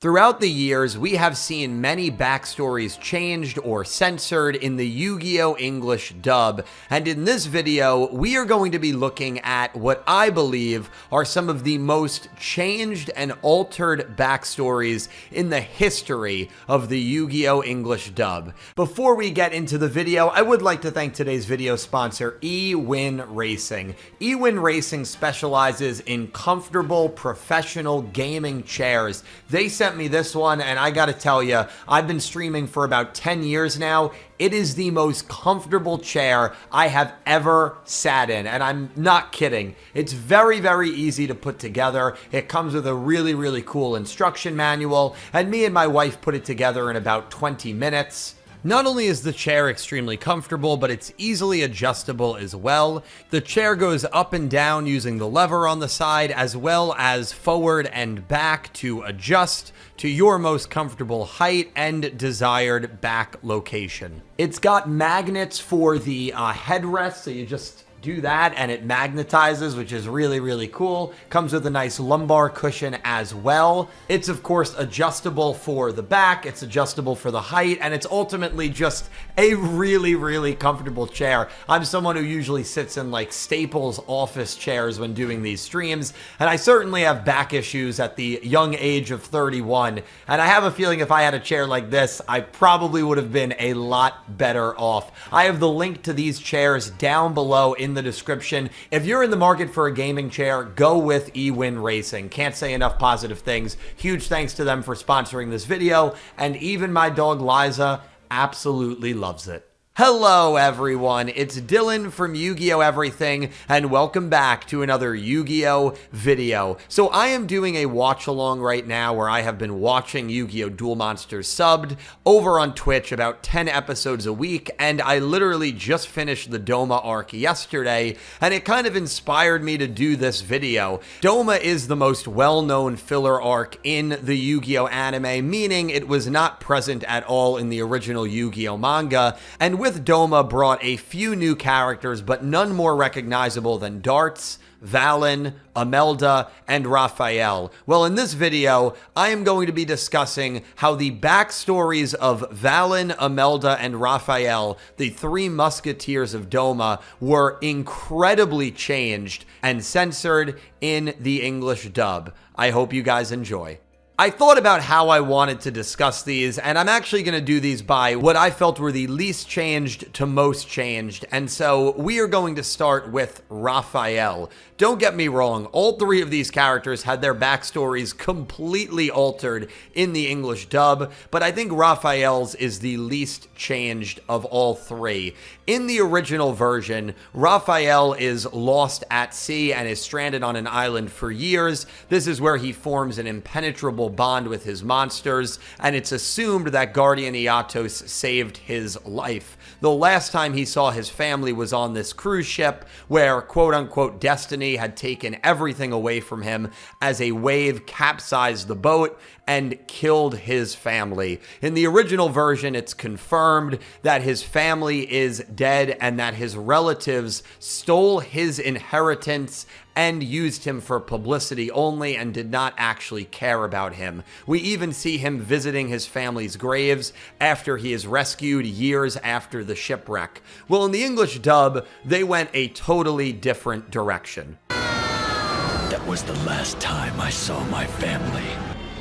Throughout the years, we have seen many backstories changed or censored in the Yu-Gi-Oh! English dub, and in this video, we are going to be looking at what I believe are some of the most changed and altered backstories in the history of the Yu-Gi-Oh! English dub. Before we get into the video, I would like to thank today's video sponsor, eWin Racing. eWin Racing specializes in comfortable, professional gaming chairs. They sent me this one, and I gotta tell you, I've been streaming for about 10 years now. It is the most comfortable chair I have ever sat in, and I'm not kidding. It's very, very easy to put together. It comes with a really, really cool instruction manual, and me and my wife put it together in about 20 minutes. Not only is the chair extremely comfortable, but it's easily adjustable as well. The chair goes up and down using the lever on the side, as well as forward and back to adjust to your most comfortable height and desired back location. It's got magnets for the headrest, so you just do that and it magnetizes, which is really, really cool. Comes with a nice lumbar cushion as well. It's of course adjustable for the back, it's adjustable for the height, and it's ultimately just a really, really comfortable chair. I'm someone who usually sits in like Staples office chairs when doing these streams, and I certainly have back issues at the young age of 31, and I have a feeling if I had a chair like this, I probably would have been a lot better off. I have the link to these chairs down below in the description. If you're in the market for a gaming chair, go with eWin Racing. Can't say enough positive things. Huge thanks to them for sponsoring this video, and even my dog Liza absolutely loves it. Hello everyone, it's Dylan from Yu-Gi-Oh! Everything, and welcome back to another Yu-Gi-Oh! Video. So I am doing a watch-along right now where I have been watching Yu-Gi-Oh! Duel Monsters subbed over on Twitch, about 10 episodes a week, and I literally just finished the Doma arc yesterday, and it kind of inspired me to do this video. Doma is the most well-known filler arc in the Yu-Gi-Oh! Anime, meaning it was not present at all in the original Yu-Gi-Oh! Manga, and with Doma brought a few new characters, but none more recognizable than Darts, Valon, Amelda, and Rafael. Well, in this video, I am going to be discussing how the backstories of Valon, Amelda, and Rafael, the three musketeers of Doma, were incredibly changed and censored in the English dub. I hope you guys enjoy. I thought about how I wanted to discuss these, and I'm actually going to do these by what I felt were the least changed to most changed, and so we are going to start with Rafael. Don't get me wrong, all three of these characters had their backstories completely altered in the English dub, but I think Rafael's is the least changed of all three. In the original version, Rafael is lost at sea and is stranded on an island for years. This is where he forms an impenetrable bond with his monsters, and it's assumed that Guardian Iatos saved his life. The last time he saw his family was on this cruise ship where, quote-unquote, destiny had taken everything away from him as a wave capsized the boat and killed his family. In the original version, it's confirmed that his family is dead and that his relatives stole his inheritance and used him for publicity only and did not actually care about him. We even see him visiting his family's graves after he is rescued years after the shipwreck. Well, in the English dub, they went a totally different direction. That was the last time I saw my family.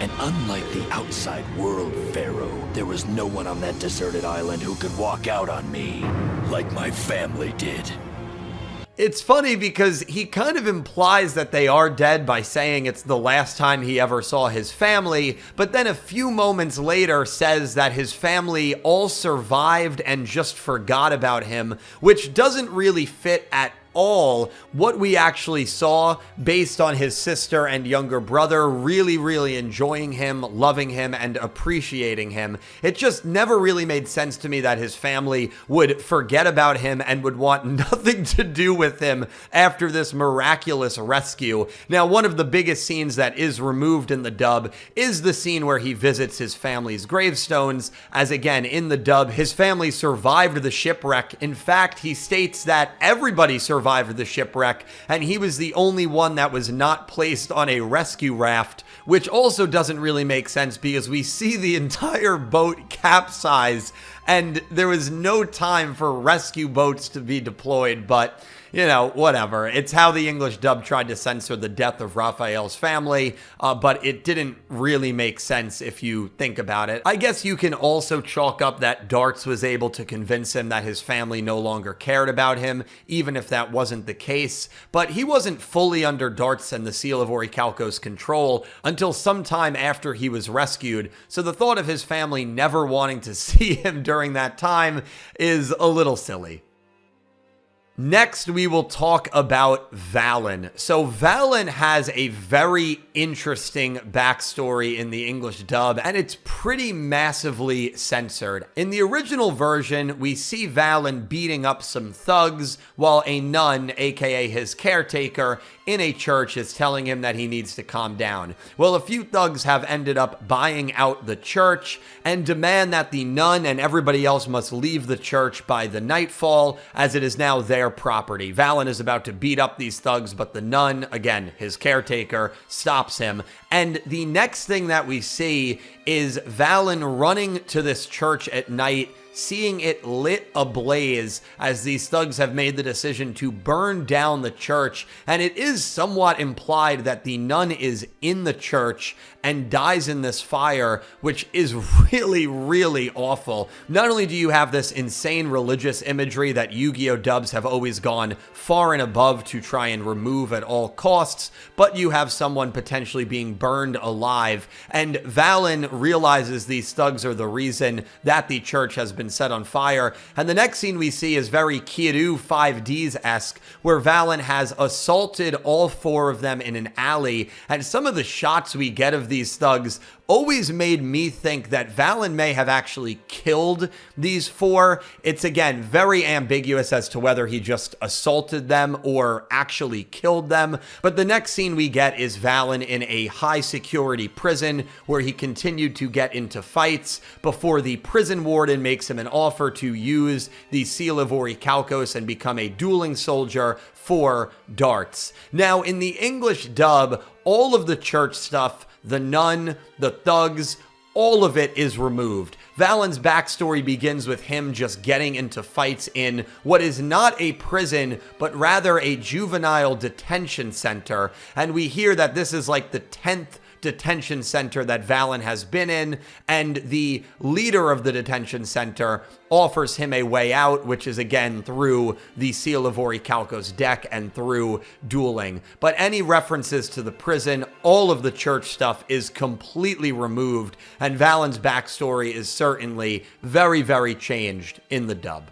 And unlike the outside world Pharaoh, there was no one on that deserted island who could walk out on me like my family did. It's funny because he kind of implies that they are dead by saying it's the last time he ever saw his family, but then a few moments later says that his family all survived and just forgot about him, which doesn't really fit at all what we actually saw based on his sister and younger brother really, really enjoying him, loving him, and appreciating him. It just never really made sense to me that his family would forget about him and would want nothing to do with him after this miraculous rescue. Now, one of the biggest scenes that is removed in the dub is the scene where he visits his family's gravestones, as again, in the dub, his family survived the shipwreck. In fact, he states that everybody survived the shipwreck, and he was the only one that was not placed on a rescue raft which also doesn't really make sense because we see the entire boat capsize and there was no time for rescue boats to be deployed, but you know, whatever. It's how the English dub tried to censor the death of Rafael's family, but it didn't really make sense if you think about it. I guess you can also chalk up that Darts was able to convince him that his family no longer cared about him, even if that wasn't the case. But he wasn't fully under Darts and the Seal of Orichalco's control until sometime after he was rescued, so the thought of his family never wanting to see him during that time is a little silly. Next, we will talk about Valon. So Valon has a very interesting backstory in the English dub, and it's pretty massively censored. In the original version, we see Valon beating up some thugs while a nun, aka his caretaker, in a church is telling him that he needs to calm down. Well, a few thugs have ended up buying out the church and demand that the nun and everybody else must leave the church by the nightfall, as it is now their property. Valon is about to beat up these thugs, but the nun, again, his caretaker, stops him. And the next thing that we see is Valon running to this church at night, seeing it lit ablaze as these thugs have made the decision to burn down the church. And it is somewhat implied that the nun is in the church and dies in this fire, which is really, really awful. Not only do you have this insane religious imagery that Yu-Gi-Oh dubs have always gone far and above to try and remove at all costs, but you have someone potentially being burned alive. And Valon realizes these thugs are the reason that the church has been set on fire. And the next scene we see is very Kyoryu 5Ds-esque, where Valon has assaulted all four of them in an alley. And some of the shots we get of these thugs always made me think that Valon may have actually killed these four. It's, again, very ambiguous as to whether he just assaulted them or actually killed them. But the next scene we get is Valon in a high-security prison where he continued to get into fights before the prison warden makes him an offer to use the Seal of Orichalcos and become a dueling soldier for Darts. Now, in the English dub, all of the church stuff, the nun, the thugs, all of it is removed. Valon's backstory begins with him just getting into fights in what is not a prison, but rather a juvenile detention center. And we hear that this is like the 10th detention center that Valon has been in, and the leader of the detention center offers him a way out, which is again through the Seal of Orichalcos deck and through dueling. But any references to the prison, all of the church stuff is completely removed, and Valon's backstory is certainly very, very changed in the dub.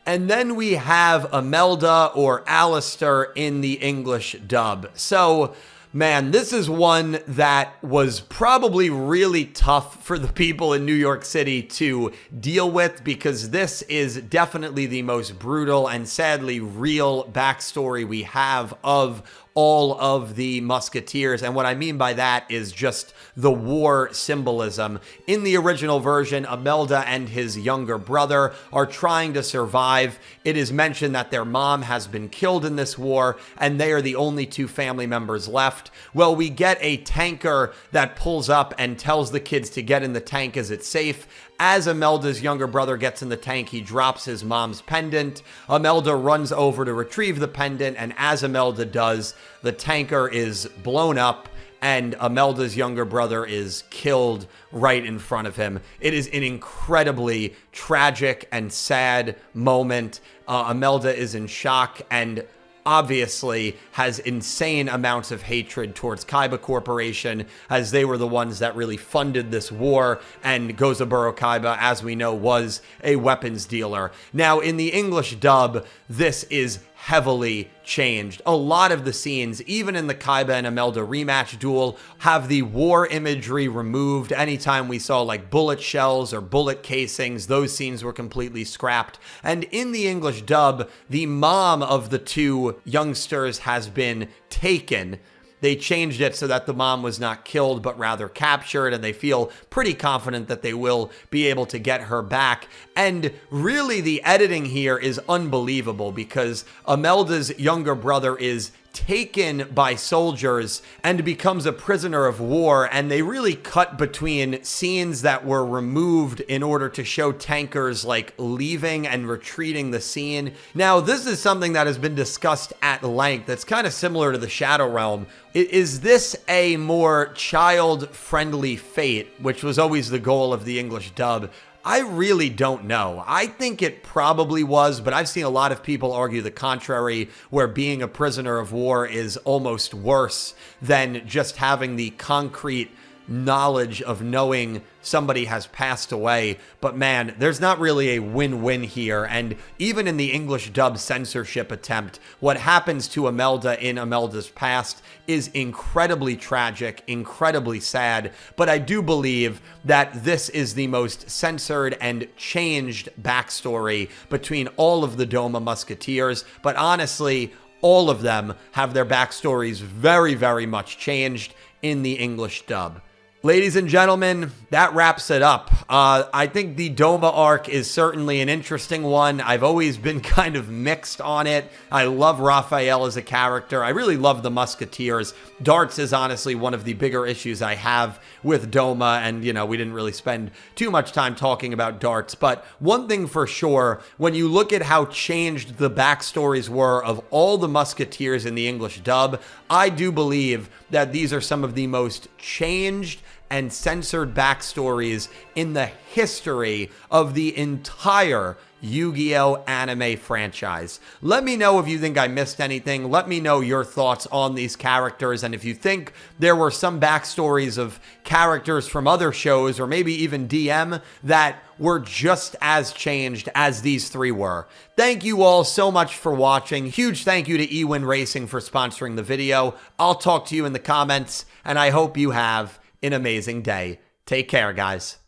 And then we have Amelda or Alistair in the English dub. So, man, this is one that was probably really tough for the people in New York City to deal with, because this is definitely the most brutal and sadly real backstory we have of all of the Musketeers. And what I mean by that is just the war symbolism. In the original version, Amelda and his younger brother are trying to survive. It is mentioned that their mom has been killed in this war, and they are the only two family members left. Well, we get a tanker that pulls up and tells the kids to get in the tank as it's safe. As Amelda's younger brother gets in the tank, he drops his mom's pendant. Amelda runs over to retrieve the pendant, and as Amelda does, the tanker is blown up, and Amelda's younger brother is killed right in front of him. It is an incredibly tragic and sad moment. Amelda is in shock and obviously has insane amounts of hatred towards Kaiba Corporation, as they were the ones that really funded this war, and Gozaburo Kaiba, as we know, was a weapons dealer. Now, in the English dub, this is heavily changed. A lot of the scenes, even in the Kaiba and Amelda rematch duel, have the war imagery removed. Anytime we saw like bullet shells or bullet casings, those scenes were completely scrapped. And in the English dub, the mom of the two youngsters has been taken. They changed it so that the mom was not killed, but rather captured, and they feel pretty confident that they will be able to get her back. And really, the editing here is unbelievable, because Amelda's younger brother is taken by soldiers and becomes a prisoner of war, and they really cut between scenes that were removed in order to show tankers like leaving and retreating the scene. Now, this is something that has been discussed at length. It's kind of similar to the Shadow Realm. Is this a more child-friendly fate, which was always the goal of the English dub? I really don't know. I think it probably was, but I've seen a lot of people argue the contrary, where being a prisoner of war is almost worse than just having the concrete knowledge of knowing somebody has passed away. But man, there's not really a win-win here. And even in the English dub censorship attempt, what happens to Amelda in Amelda's past is incredibly tragic, incredibly sad. But I do believe that this is the most censored and changed backstory between all of the Doma Musketeers. But honestly, all of them have their backstories very, very much changed in the English dub. Ladies and gentlemen, that wraps it up. I think the Doma arc is certainly an interesting one. I've always been kind of mixed on it. I love Rafael as a character. I really love the Musketeers. Darts is honestly one of the bigger issues I have with Doma, and, you know, we didn't really spend too much time talking about Darts. But one thing for sure, when you look at how changed the backstories were of all the Musketeers in the English dub, I do believe that these are some of the most changed and censored backstories in the history of the entire Yu-Gi-Oh! Anime franchise. Let me know if you think I missed anything. Let me know your thoughts on these characters, and if you think there were some backstories of characters from other shows, or maybe even DM, that were just as changed as these three were. Thank you all so much for watching. Huge thank you to eWin Racing for sponsoring the video. I'll talk to you in the comments, and I hope you have an amazing day. Take care, guys.